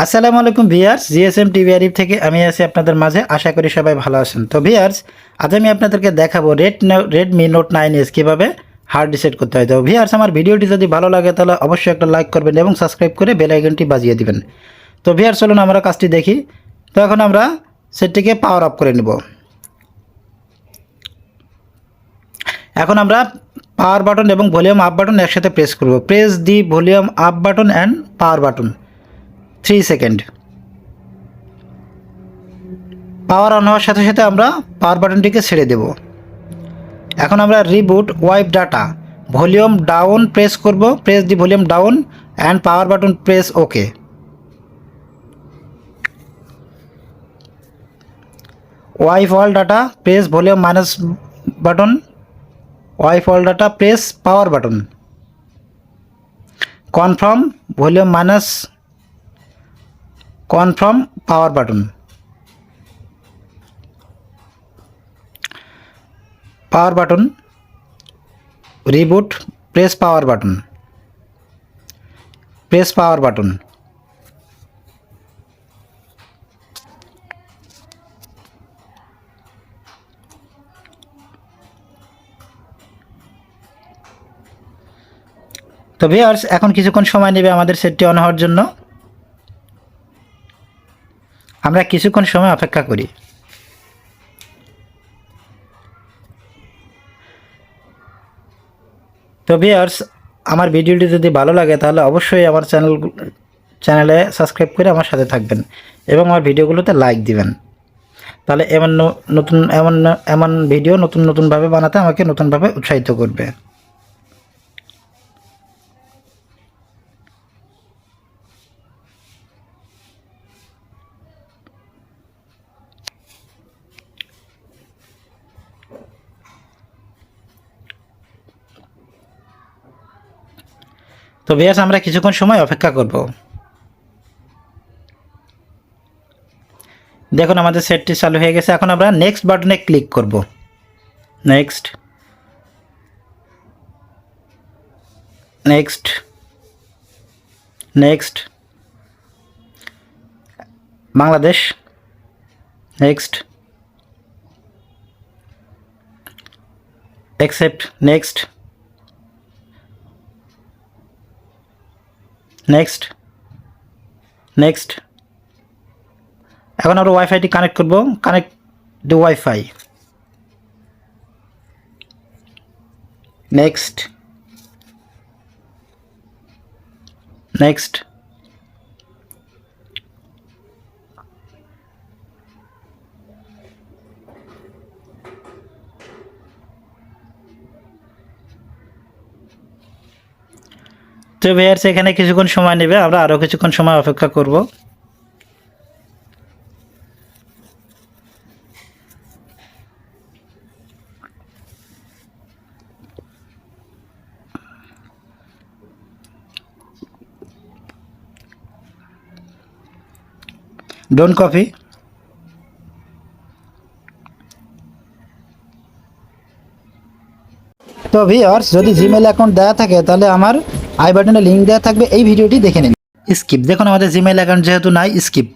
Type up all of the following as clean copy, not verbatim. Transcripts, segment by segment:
আসসালামু আলাইকুম viewers, GSM TV Arif থেকে আমি আছি আপনাদের মাঝে। আশা করি সবাই ভালো আছেন। তো ভিউয়ার্স, আজ আমি আপনাদেরকে দেখাবো রেডমি নোট 9s কীভাবে হার্ড রিসেট করতে হয়। তো ভিউয়ার্স, আমার ভিডিওটি যদি ভালো লাগে তাহলে অবশ্যই একটা লাইক করবেন এবং সাবস্ক্রাইব করে বেল আইকনটি বাজিয়ে দিবেন। তো ভিউয়ার্স, চলুন আমরা কাজটি দেখি। তো এখন আমরা সেটটিকে পাওয়ার অফ করে নেব। এখন আমরা পাওয়ার বাটন এবং ভলিউম আপ বাটন একসাথে প্রেস করব। Press the volume up button and power button 3 second. Power on হওয়ার সাথে সাথে আমরা পাওয়ার বাটনটিকে ছেড়ে দেব। এখন আমরা reboot wipe data volume down press করব। Press the volume down and power button press okay. Wipe all data press volume minus button. Wipe all data press power button. Confirm volume minus confirm power button. Power button reboot press power button. Press power button. তো viewers, এখন কিছুক্ষণ সময় নেবে আমাদের সেটটি on হওয়ার জন্য। আমরা কিছুক্ষণ সময় অপেক্ষা করি। তো ভিউয়ার্স, আমার ভিডিওটি যদি ভালো লাগে তাহলে অবশ্যই আমার চ্যানেলে সাবস্ক্রাইব করে আমার সাথে থাকবেন এবং আমার ভিডিওগুলোতে লাইক দিবেন। তাহলে এমন ভিডিও নতুনভাবে বানাতে আমাকে নতুনভাবে উৎসাহিত করবে। তো ভিউয়ার্স, আমরা কিছুক্ষণ সময় অপেক্ষা করব। দেখুন আমাদের সেটটি চালু হয়ে গেছে। এখন আমরা নেক্সট বাটনে ক্লিক করব। Next, next, next, Bangladesh, next, accept, next, next, next. এখন আমরা ওয়াইফাইটি কানেক্ট করব। কানেক্ট দি ওয়াইফাই। Next, next. তো ভিউয়ার্স, এখানে কিছুক্ষণ সময় নেবে, আমরা আরও কিছুক্ষণ সময় অপেক্ষা করব। Don't copy. তো ভিউয়ার্স, যদি জিমেল অ্যাকাউন্ট দেওয়া থাকে তাহলে আমার আই বাটনে লিঙ্ক দেওয়া থাকবে, এই ভিডিওটি দেখে নিন। স্কিপ, দেখুন আমাদের জিমেল অ্যাকাউন্ট যেহেতু নাই, skip,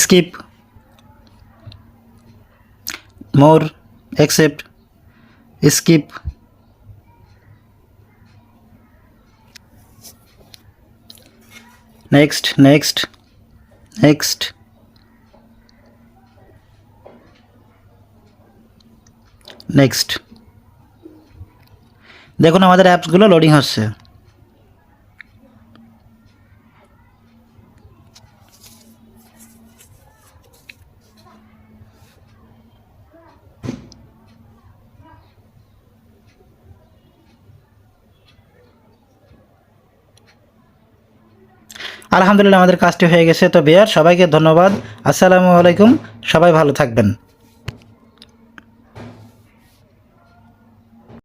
skip, more, accept, skip, next, next, next, next. দেখুন আমাদের অ্যাপসগুলো লোডিং হচ্ছে। আলহামদুলিল্লাহ, আমাদের কাজটি হয়ে গেছে। তো ভিউয়ার্স, সবাইকে ধন্যবাদ। আসসালামু আলাইকুম। সবাই ভালো থাকবেন।